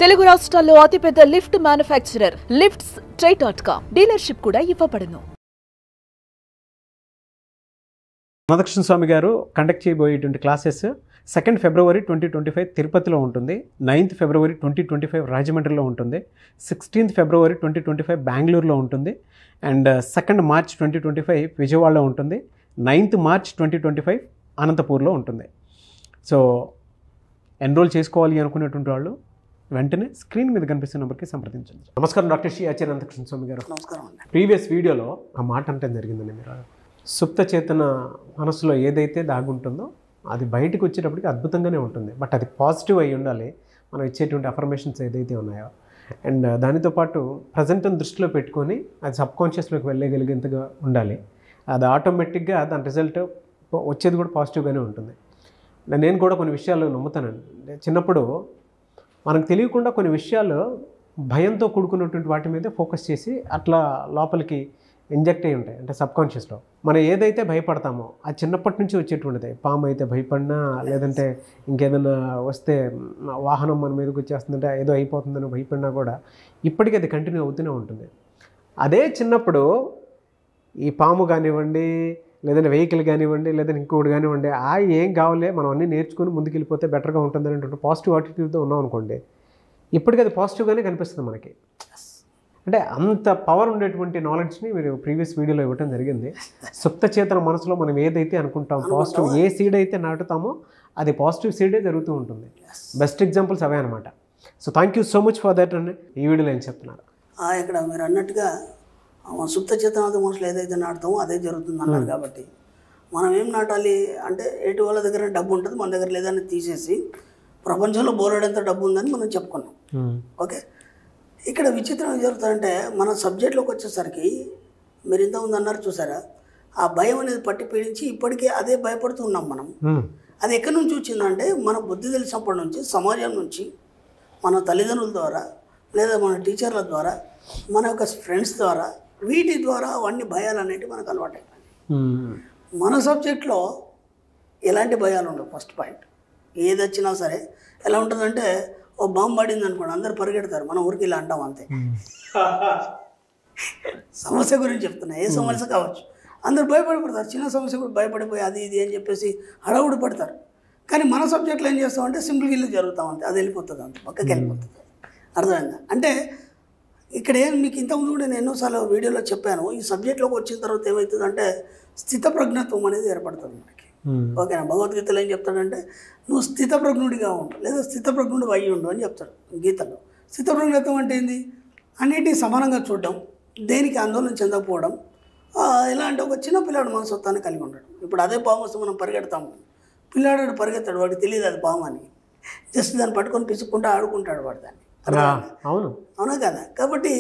తెలుగు రాష్ట్రాల్లో అతిపెద్ద lift manufacturer lifts ట్రై.com dealership కూడా ఇవ్వబడును. రాధాకృష్ణ స్వామి గారు కండక్ట్ చేయబోయేటువంటి క్లాసెస్ 2 ఫిబ్రవరి 2025 తిరుపతిలో ఉంటుంది, 9th ఫిబ్రవరి 2025 రాజమండ్రిలో ఉంటుంది, 16th ఫిబ్రవరి 2025 బెంగళూరులో ఉంటుంది, అండ్ 2nd మార్చ్ 2025 విజయవాడలో ఉంటుంది, 9th మార్చ్ 2025 అనంతపూర్లో ఉంటుంది. సో ఎన్రోల్ చేసుకోవాలి అనుకునేటువంటి వాళ్ళు వెంటనే స్క్రీన్ మీద కనిపిస్తున్న నెంబర్కి సంప్రదించండి. నమస్కారం డాక్టర్ శ్రీ ఆచార్య రాధాకృష్ణ స్వామి గారు. నమస్కారం అండి. ప్రీవియస్ వీడియోలో ఆ మాట అంటే జరిగిందండి, మీరు సుప్త చేతన మనసులో ఏదైతే దాగుంటుందో అది బయటకు వచ్చేటప్పటికి అద్భుతంగానే ఉంటుంది. బట్ అది పాజిటివ్ అయి ఉండాలి, మనం ఇచ్చేటువంటి అఫర్మేషన్స్ ఏదైతే ఉన్నాయో. అండ్ దానితో పాటు ప్రజెంట్ని దృష్టిలో పెట్టుకొని అది సబ్కాన్షియస్లోకి వెళ్ళగలిగేంతగా ఉండాలి. అది ఆటోమేటిక్గా దాని రిజల్ట్ వచ్చేది కూడా పాజిటివ్గానే ఉంటుంది. నేను కూడా కొన్ని విషయాలు నమ్ముతానండి. చిన్నప్పుడు మనకు తెలియకుండా కొన్ని విషయాలు భయంతో కూడుకున్నటువంటి వాటి మీదే ఫోకస్ చేసి అట్లా లోపలికి ఇంజెక్ట్ అయి ఉంటాయి, అంటే సబ్కాన్షియస్లో. మనం ఏదైతే భయపడతామో అది చిన్నప్పటి నుంచి వచ్చేటువంటిది. పాము అయితే భయపడినా, లేదంటే ఇంకేదైనా వస్తే వాహనం మన మీదకి వచ్చేస్తుందంటే ఏదో అయిపోతుందని భయపడినా కూడా ఇప్పటికీ అది కంటిన్యూ అవుతూనే ఉంటుంది. అదే చిన్నప్పుడు ఈ పాము కానివ్వండి, లేదంటే వెహికల్ కానివ్వండి, లేదంటే ఇంకోటి కానివ్వండి, ఏం కావాలే మనం అన్నీ నేర్చుకుని ముందుకు వెళ్ళిపోతే బెటర్గా ఉంటుంది అనేటువంటి పాజిటివ్ యాటిట్యూడ్తో ఉన్నాం అనుకోండి, ఇప్పటికీ అది పాజిటివ్గానే కనిపిస్తుంది మనకి. అంటే అంత పవర్ ఉండేటువంటి నాలెడ్జ్ని మీరు ప్రీవియస్ వీడియోలో ఇవ్వడం జరిగింది. సుప్త చేతన మనసులో మనం ఏదైతే అనుకుంటాం, పాజిటివ్ ఏ సీడ్ అయితే నాటుతామో అది పాజిటివ్ సీడే జరుగుతూ ఉంటుంది. బెస్ట్ ఎగ్జాంపుల్స్ అవే అనమాట. So thank you so much for that అని ఈ వీడియోలో ఏం చెప్తున్నారు. ఇక్కడ మీరు అన్నట్టుగా సుప్త చేతనాథ మనసులో ఏదైతే నాటుతామో అదే జరుగుతుంది అన్నారు. కాబట్టి మనం ఏం నాటాలి అంటే, ఎటు వాళ్ళ దగ్గర డబ్బు ఉంటుంది, మన దగ్గర లేదని తీసేసి ప్రపంచంలో బోలెడంత డబ్బు ఉందని మనం చెప్పుకున్నాం. ఓకే, ఇక్కడ విచిత్రం ఏం జరుగుతుందంటే, మన సబ్జెక్ట్లోకి వచ్చేసరికి మీరు ఇంతకుముందు అన్నారు చూసారా, ఆ భయం అనేది పట్టి పీడించి ఇప్పటికే అదే భయపడుతూ ఉన్నాం మనం. అది ఎక్కడి నుంచి వచ్చిందంటే, మన బుద్ధి తెలిసినప్పటి నుంచి, సమాజం నుంచి, మన తల్లిదండ్రుల ద్వారా, లేదా మన టీచర్ల ద్వారా, మన యొక్క ఫ్రెండ్స్ ద్వారా, వీటి ద్వారా అవన్నీ భయాలు అనేవి మనకు అలవాటు అయిపోయింది. మన సబ్జెక్ట్లో ఎలాంటి భయాలు ఉండవు. ఫస్ట్ పాయింట్, ఏది వచ్చినా సరే ఎలా ఉంటుందంటే, ఓ బాంబు పడింది అనుకోండి, అందరు పరిగెడతారు, మన ఊరికి ఇలా అంటాం అంతే. సమస్య గురించి చెప్తున్నా, ఏ సమస్య కావచ్చు, అందరు భయపడిపోతారు. చిన్న సమస్య కూడా భయపడిపోయి అది ఇది అని చెప్పేసి హడావుడి పడతారు. కానీ మన సబ్జెక్ట్లో ఏం చేస్తామంటే, సింపుల్గా ఇల్లు జరుగుతాం అంతే, అది వెళ్ళిపోతుంది అంతే, పక్కకి వెళ్ళిపోతుంది. అర్థమైందా? అంటే ఇక్కడ ఏం మీకు ఇంతకుముందు కూడా నేను ఎన్నోసార్లు వీడియోలో చెప్పాను, ఈ సబ్జెక్ట్లోకి వచ్చిన తర్వాత ఏమవుతుందంటే స్థితప్రజ్ఞత్వం అనేది ఏర్పడుతుంది మనకి. ఓకేనా? భగవద్గీతలో ఏం చెప్తాడంటే, నువ్వు స్థితప్రజ్ఞుడిగా ఉండు, లేదా స్థితప్రజ్ఞుడు అయ్యి ఉండు అని చెప్తాడు గీతలో. స్థితప్రజ్ఞత్వం అంటే ఏంది? అన్నిటినీ సమానంగా చూడడం, దేనికి ఆందోళన చెందకపోవడం. ఎలా అంటే, ఒక చిన్న పిల్లాడు మనస్తత్వాన్ని కలిగి ఉంటాడు. ఇప్పుడు అదే పాము వస్తే మనం పరిగెడతాము, పిల్లాడు పరిగెత్తాడు, వాడికి తెలియదు అది పాము అని, జస్ట్ దాన్ని పట్టుకొని పిసుక్కుంటూ ఆడుకుంటాడు వాడు దాన్ని. అవును, అవునా కదా? కాబట్టి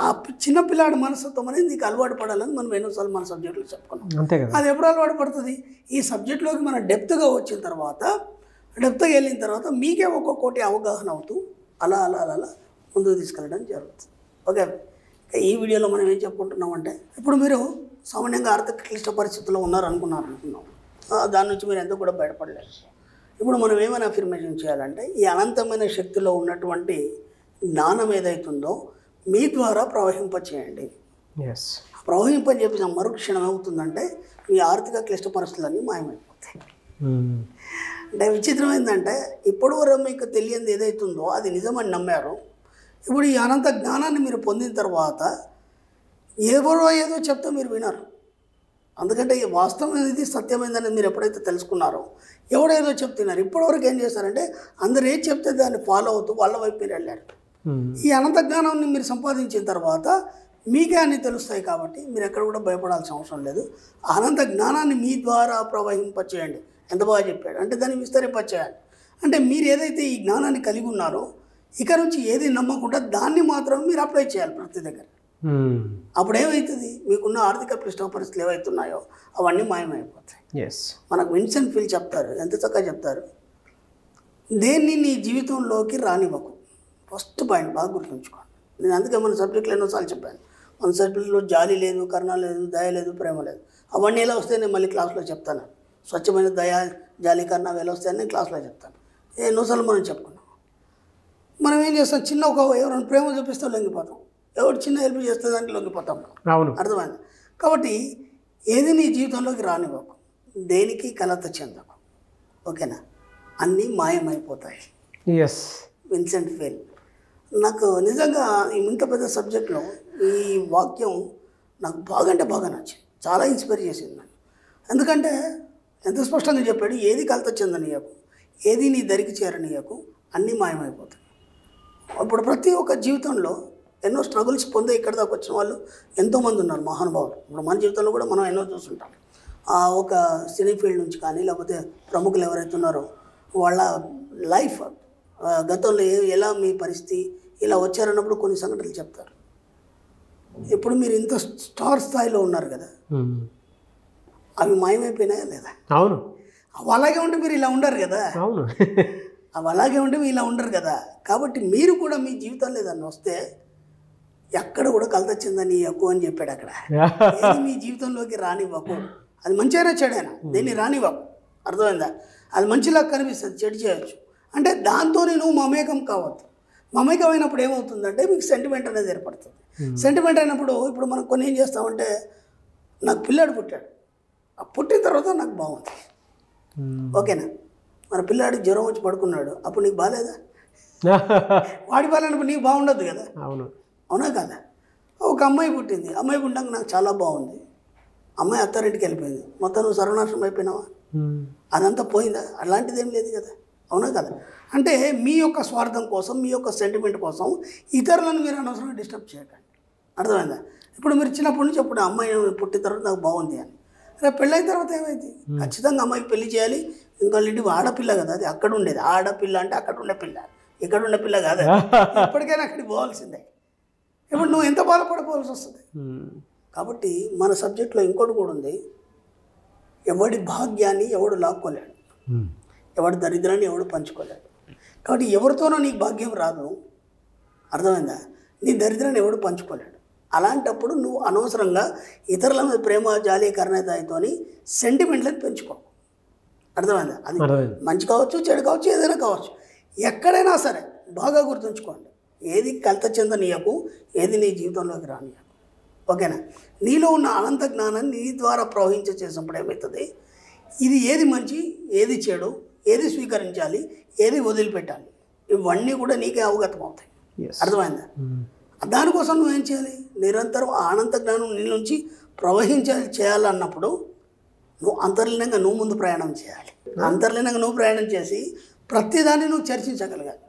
ఆ చిన్న పిల్లాడి మనస్తత్వం అనేది నీకు అలవాటు పడాలని మనం ఎన్నోసార్లు మన సబ్జెక్టులో చెప్పుకున్నాం. అంతే కదా. అది ఎప్పుడు అలవాటు పడుతుంది? ఈ సబ్జెక్టులోకి మనం డెప్త్గా వచ్చిన తర్వాత, డెప్త్గా వెళ్ళిన తర్వాత మీకే ఒక్కొక్కటి అవగాహన అవుతూ అలా అలా అలా అలా ముందుకు తీసుకెళ్ళడం జరుగుతుంది. ఓకే, ఈ వీడియోలో మనం ఏం చెప్పుకుంటున్నామంటే, ఇప్పుడు మీరు సామాన్యంగా ఆర్థిక క్లిష్ట పరిస్థితుల్లో అనుకున్నాం, దాని నుంచి మీరు ఎంతో కూడా బయటపడలేదు. ఇప్పుడు మనం ఏమైనా అఫర్మేషన్ చేయాలంటే, ఈ అనంతమైన శక్తిలో ఉన్నటువంటి జ్ఞానం ఏదైతుందో మీ ద్వారా ప్రవహింపచేయండి. ప్రవహింపని చెప్పిన మరుక్షణం ఏమవుతుందంటే, మీ ఆర్థిక క్లిష్ట పరిస్థితులన్నీ మాయమైపోతాయి. అంటే విచిత్రం ఏంటంటే, ఇప్పటి వరకు మీకు తెలియంది ఏదైతుందో అది నిజమని నమ్మారు. ఇప్పుడు ఈ అనంత జ్ఞానాన్ని మీరు పొందిన తర్వాత ఎవరో ఏదో చెప్తే మీరు వినరు. అందుకంటే ఈ వాస్తవం అనేది సత్యమైందని మీరు ఎప్పుడైతే తెలుసుకున్నారో, ఎవడేదో చెప్తున్నారు. ఇప్పటివరకు ఏం చేస్తారంటే, అందరు ఏం చెప్తే దాన్ని ఫాలో అవుతూ వాళ్ళ వైపు మీరు వెళ్ళారు. ఈ అనంత జ్ఞానాన్ని మీరు సంపాదించిన తర్వాత మీకే అన్నీ తెలుస్తాయి. కాబట్టి మీరు ఎక్కడ కూడా భయపడాల్సిన అవసరం లేదు. అనంత జ్ఞానాన్ని మీ ద్వారా ప్రవహింపచేయండి. ఎంత బాగా చెప్పాడు అంటే, దాన్ని విస్తరింపచేయాలి. అంటే మీరు ఏదైతే ఈ జ్ఞానాన్ని కలిగి ఉన్నారో, ఇక నుంచి ఏది నమ్మకుండా దాన్ని మాత్రం మీరు అప్లై చేయాలి ప్రతి దగ్గర. అప్పుడు ఏమవుతుంది? మీకున్న ఆర్థిక క్లిష్ట పరిస్థితులు ఏవైతున్నాయో అవన్నీ మాయమైపోతాయి. మనకు విన్సెంట్ ఫిల్ చెప్తారు, ఎంత చక్కగా చెప్తారు, దేన్ని నీ జీవితంలోకి రానివ్వకు. ఫస్ట్ పాయింట్ బాగా గుర్తుంచుకోండి. నేను అందుకే మన సబ్జెక్టులు ఎన్నోసార్లు చెప్పాను, మన సబ్జెక్టులో జాలి లేదు, కరుణ లేదు, దయ లేదు, ప్రేమ లేదు. అవన్నీ ఎలా వస్తే నేను మళ్ళీ క్లాస్లో చెప్తాను. స్వచ్ఛమైన దయ, జాలి, కరుణ ఎలా వస్తాయని నేను క్లాస్లో చెప్తాను. ఎన్నోసార్లు మనం చెప్పుకున్నాం. మనం ఏం చేస్తాం, చిన్న ఒక ఎవరైనా ప్రేమ చూపిస్తే లొంగిపోతాం, ఎవరు చిన్న హెల్ప్ చేస్తే దానికి లొంగిపోతాం. అవును. అర్థమైంది. కాబట్టి ఏది నీ జీవితంలోకి రానివ్వకు, దేనికి కలత చెందకు, ఓకేనా? అన్నీ మాయమైపోతాయి. ఎస్. Vincent fail. నాకు నిజంగా ఇంత పెద్ద సబ్జెక్ట్లో ఈ వాక్యం నాకు బాగా అంటే బాగా నచ్చింది, చాలా ఇన్స్పైర్ చేసింది నన్ను. ఎందుకంటే ఎంత స్పష్టంగా చెప్పాడు, ఏది కలత చెందనీయకు, ఏది నీ దరికి చేరనీయకు, అన్నీ మాయమైపోతాయి. ఇప్పుడు ప్రతి ఒక్క జీవితంలో ఎన్నో స్ట్రగుల్స్ పొందే ఇక్కడ దాకా వచ్చిన వాళ్ళు ఎంతోమంది ఉన్నారు, మహానుభావులు. ఇప్పుడు మన జీవితంలో కూడా మనం ఎన్నో చూస్తుంటాం. ఒక సినీ ఫీల్డ్ నుంచి కానీ లేకపోతే ప్రముఖులు ఎవరైతే ఉన్నారో వాళ్ళ లైఫ్ గతంలో ఎలా మీ పరిస్థితి ఇలా వచ్చారన్నప్పుడు కొన్ని సంఘటనలు చెప్తారు. ఇప్పుడు మీరు ఇంత స్టార్ స్థాయిలో ఉన్నారు కదా, అవి మాయమైపోయినాయా లేదా? అవును. అవి అలాగే ఉంటే మీరు ఇలా ఉండరు కదా. అవును. అవి అలాగే ఉంటే మీరు ఇలా ఉండరు కదా. కాబట్టి మీరు కూడా మీ జీవితంలో ఏదన్నా వస్తే ఎక్కడ కూడా కలత చెందని ఎక్కువ అని చెప్పాడు అక్కడ. ఏది మీ జీవితంలోకి రానివ్వకు, అది మంచిగా చెడైనా దీన్ని రానివ్వకు. అర్థమైందా? అది మంచిలా కనిపిస్తుంది, చెడు చేయొచ్చు అంటే దాంతో నువ్వు మమేకం కావద్దు. మమేకం అయినప్పుడు ఏమవుతుందంటే మీకు సెంటిమెంట్ అనేది ఏర్పడుతుంది. సెంటిమెంట్ అయినప్పుడు ఇప్పుడు మనం కొన్ని ఏం చేస్తామంటే, నాకు పిల్లాడు పుట్టాడు, పుట్టిన తర్వాత నాకు బాగుంది, ఓకేనా? మన పిల్లాడికి జ్వరం వచ్చి పడుకున్నాడు, అప్పుడు నీకు బాగాలేదా? వాడి బాగాలేనప్పుడు నీకు బాగుండదు కదా. అవును. అవునా కదా? ఒక అమ్మాయి పుట్టింది, అమ్మాయి పుట్టాక నాకు చాలా బాగుంది, అమ్మాయి అత్తారింటికి వెళ్ళిపోయింది, మొత్తం నువ్వు సర్వనాశనం అయిపోయినావా? అదంతా పోయిందా? అలాంటిది ఏం లేదు కదా. అవునా కదా? అంటే మీ యొక్క స్వార్థం కోసం, మీ యొక్క సెంటిమెంట్ కోసం ఇతరులను మీరు అనవసరంగా డిస్టర్బ్ చేయకండి. అర్థమైందా? ఇప్పుడు మీరు చిన్నప్పటి నుంచి అప్పుడు అమ్మాయి పుట్టిన తర్వాత నాకు బాగుంది అని, రేపు పెళ్ళైన తర్వాత ఏమైంది? ఖచ్చితంగా అమ్మాయికి పెళ్లి చేయాలి. ఇంకోళ్ళ ఇంటికి ఆడపిల్ల కదా, అది అక్కడ ఉండేది ఆడపిల్ల అంటే అక్కడ ఉండే పిల్ల, ఇక్కడ ఉండే పిల్ల కాదు. ఎప్పటికైనా అక్కడికి పోవాల్సిందే. ఇప్పుడు నువ్వు ఎంత బాధపడిపోవాల్సి వస్తుంది. కాబట్టి మన సబ్జెక్ట్లో ఇంకోటి కూడా ఉంది, ఎవడి భాగ్యాన్ని ఎవడు లాక్కోలేడు, ఎవడి దరిద్రాన్ని ఎవడు పంచుకోలేడు. కాబట్టి ఎవరితోనో నీకు భాగ్యం రాదు, అర్థమైందా? నీ దరిద్రాన్ని ఎవడు పంచుకోలేడు. అలాంటప్పుడు నువ్వు అనవసరంగా ఇతరుల మీద ప్రేమ జాలి కరుణతో సెంటిమెంట్లను పెంచుకో. అర్థమైందా? అది మంచి కావచ్చు, చెడు కావచ్చు, ఏదైనా కావచ్చు. ఎక్కడైనా సరే బాగా గుర్తుంచుకోండి, ఏది కలత చెందనీయకు, ఏది నీ జీవితంలోకి రానియకు, ఓకేనా? నీలో ఉన్న అనంత జ్ఞానాన్ని నీ ద్వారా ప్రవహించ చేసినప్పుడు ఏమవుతుంది, ఇది ఏది మంచి, ఏది చెడు, ఏది స్వీకరించాలి, ఏది వదిలిపెట్టాలి, ఇవన్నీ కూడా నీకే అవగతం అవుతాయి. అర్థమైందా? దానికోసం నువ్వేం చేయాలి? నిరంతరం అనంత జ్ఞానం నీ నుంచి చేయాలన్నప్పుడు నువ్వు అంతర్లీనంగా నువ్వు ముందు ప్రయాణం చేయాలి. అంతర్లీనంగా నువ్వు ప్రయాణం చేసి ప్రతిదాన్ని నువ్వు చర్చించగలగాలి.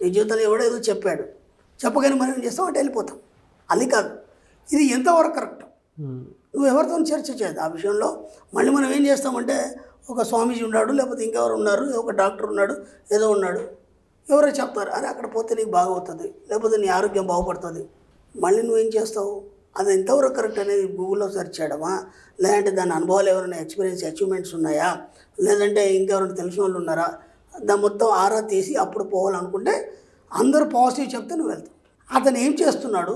నీ జీవితంలో ఎవడేదో చెప్పాడు, చెప్పగానే మనం ఏం చేస్తాం అంటే వెళ్ళిపోతాం. అది కాదు, ఇది ఎంతవరకు కరెక్ట్, నువ్వు ఎవరితో చర్చ చేయదు ఆ విషయంలో. మళ్ళీ మనం ఏం చేస్తామంటే, ఒక స్వామీజీ ఉన్నాడు, లేకపోతే ఇంకెవరు ఉన్నారు, ఒక డాక్టర్ ఉన్నాడు, ఏదో ఉన్నాడు, ఎవరో చెప్తారు, అరే అక్కడ పోతే నీకు బాగవుతుంది, లేకపోతే నీ ఆరోగ్యం బాగుపడుతుంది. మళ్ళీ నువ్వేం చేస్తావు? అది ఎంతవరకు కరెక్ట్ అనేది గూగుల్లో సెర్చ్ చేయడమా, లేదంటే దాని అనుభవాలు ఎవరైనా అచీవ్మెంట్స్ ఉన్నాయా, లేదంటే ఇంకెవరైనా తెలిసిన వాళ్ళు ఉన్నారా, దాని మొత్తం ఆరా తీసి అప్పుడు పోవాలనుకుంటే అందరూ పాజిటివ్ చెప్తే నువ్వు వెళ్తావు. అతను ఏం చేస్తున్నాడు,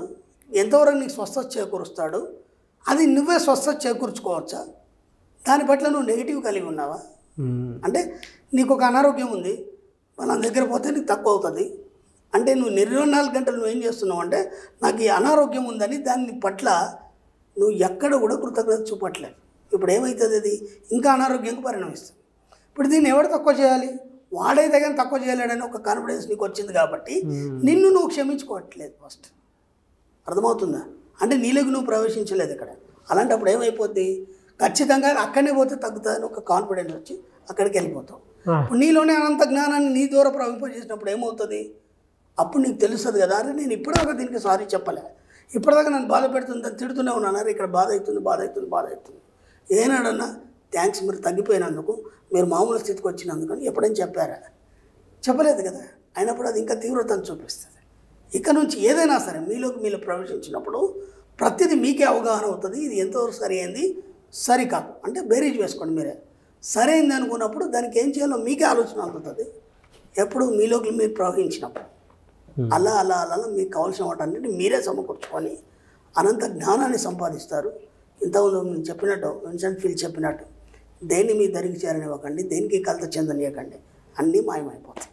ఎంతవరకు నీకు స్వస్థత చేకూరుస్తాడు, అది నువ్వే స్వస్థత చేకూర్చుకోవచ్చా, దాని పట్ల నువ్వు నెగిటివ్ కలిగి ఉన్నావా? అంటే నీకు ఒక అనారోగ్యం ఉంది, వాళ్ళ దగ్గర పోతే నీకు తక్కువ అవుతుంది అంటే నువ్వు 24 గంటలు నువ్వు ఏం చేస్తున్నావు అంటే, నాకు ఈ అనారోగ్యం ఉందని దాని పట్ల నువ్వు ఎక్కడ కూడా కృతజ్ఞత చూపట్లేదు. ఇప్పుడు ఏమవుతుంది, అది ఇంకా అనారోగ్యంగా పరిణమిస్తుంది. ఇప్పుడు దీన్ని ఎవరు తక్కువ చేయాలి? వాడైతే కానీ తక్కువ చేయలేడని ఒక కాన్ఫిడెన్స్ నీకు వచ్చింది కాబట్టి నిన్ను నువ్వు క్షమించుకోవట్లేదు ఫస్ట్. అర్థమవుతుందా? అంటే నీలోకి నువ్వు ప్రవేశించలేదు ఇక్కడ. అలాంటప్పుడు ఏమైపోద్ది, ఖచ్చితంగా అక్కడనే పోతే తగ్గుతుందని ఒక కాన్ఫిడెన్స్ వచ్చి అక్కడికి వెళ్ళిపోతావు. ఇప్పుడు నీలోనే అనంత జ్ఞానాన్ని నీ ద్వారా ప్రవహింపజేసినప్పుడు ఏమవుతుంది, అప్పుడు నీకు తెలుస్తుంది కదా, అరే నేను ఇప్పటిదాకా దీనికి సారీ చెప్పలే, ఇప్పటిదాకా నన్ను బాధ పెడుతుందని తిడుతూనే ఉన్నాను, అరే ఇక్కడ బాధ అవుతుంది. ఏనాడన్నా థ్యాంక్స్ మీరు తగ్గిపోయినందుకు, మీరు మామూలు స్థితికి వచ్చినందుకు అని ఎప్పుడైనా చెప్పారా? చెప్పలేదు కదా. అయినప్పుడు అది ఇంకా తీవ్రతను చూపిస్తుంది. ఇక్కడ నుంచి ఏదైనా సరే మీలో ప్రవేశించినప్పుడు ప్రతిదీ మీకే అవగాహన అవుతుంది, ఇది ఎంతవరకు సరి అయింది, సరికాదు అంటే బేరీజ్ వేసుకోండి మీరే. సరైంది అనుకున్నప్పుడు దానికి ఏం చేయాలో మీకే ఆలోచన అందుతుంది. ఎప్పుడు మీలోకి మీరు ప్రవహించినప్పుడు అలా మీకు కావాల్సిన వాటన్నిటి మీరే సమకూర్చుకొని అనంత జ్ఞానాన్ని సంపాదిస్తారు. ఇంతకుముందు నేను చెప్పినట్టు, విన్సెంట్ ఫీల్ చెప్పినట్టు, దేన్ని మీ దరికి చేరనివ్వకండి, దేనికి కలత చెందనివ్వకండి, అన్నీ మాయమైపోతాయి.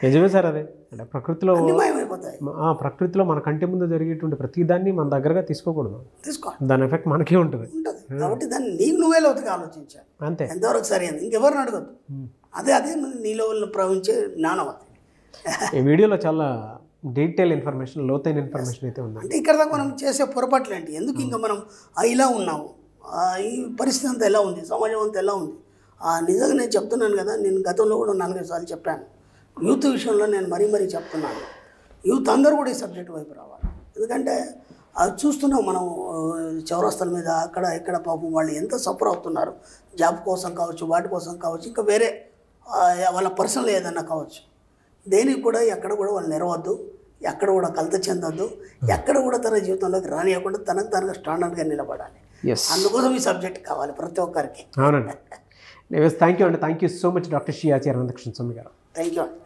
నిజమే సార్ అదే అంటే ప్రకృతిలో అన్ని మాయమైపోతాయి. ప్రకృతిలో మన కంటి ముందు జరిగేటువంటి ప్రతిదాన్ని మన దగ్గరగా తీసుకోకూడదు, తీసుకో దాని ఎఫెక్ట్ మనకే ఉంటుంది. ఉంటుంది. కాబట్టి దాన్ని నీకు నువ్వే లోతుగా ఆలోచించాలి, అంతే. ఎంతవరకు సరైనది, ఇంకెవరిని అడగద్దు. అదే నీలో ప్రవహించే జ్ఞానం అది. ఈ వీడియోలో చాలా డీటెయిల్ ఇన్ఫర్మేషన్, లోతైన ఇన్ఫర్మేషన్ అయితే ఉంది. అంటే ఇక్కడ దాకా మనం చేసే పొరపాట్లు ఏంటి, ఎందుకు ఇంకా మనం ఇలా ఉన్నాము, ఈ పరిస్థితి అంతా ఎలా ఉంది, సమాజం అంతా ఎలా ఉంది. నిజంగా నేను చెప్తున్నాను కదా, నేను గతంలో కూడా 4-5 సార్లు చెప్పాను. యూత్ విషయంలో నేను మరీ చెప్తున్నాను, యూత్ అందరూ కూడా ఈ సబ్జెక్ట్ వైపు రావాలి. ఎందుకంటే అది చూస్తున్నాం మనం, చౌరస్తాల మీద అక్కడ ఇక్కడ పాపం వాళ్ళు ఎంత సఫర్ అవుతున్నారు, జాబ్ కోసం కావచ్చు, వాటి కోసం కావచ్చు, ఇంకా వేరే వాళ్ళ పర్సనల్ ఏదన్నా కావచ్చు. దేనికి కూడా ఎక్కడ కూడా వాళ్ళు నెరవద్దు, ఎక్కడ కూడా కలత చెందొద్దు, ఎక్కడ కూడా తన జీవితంలోకి రానియకుండా తనకు స్టాండర్డ్గా నిలబడాలి. అందుకోసం ఈ సబ్జెక్ట్ కావాలి ప్రతి ఒక్కరికి. అవునండి. థ్యాంక్ యూ అండి. Thank you so much doctor Shri Acharya Anantakrishna Swamy గారు. థ్యాంక్ యూ అండి.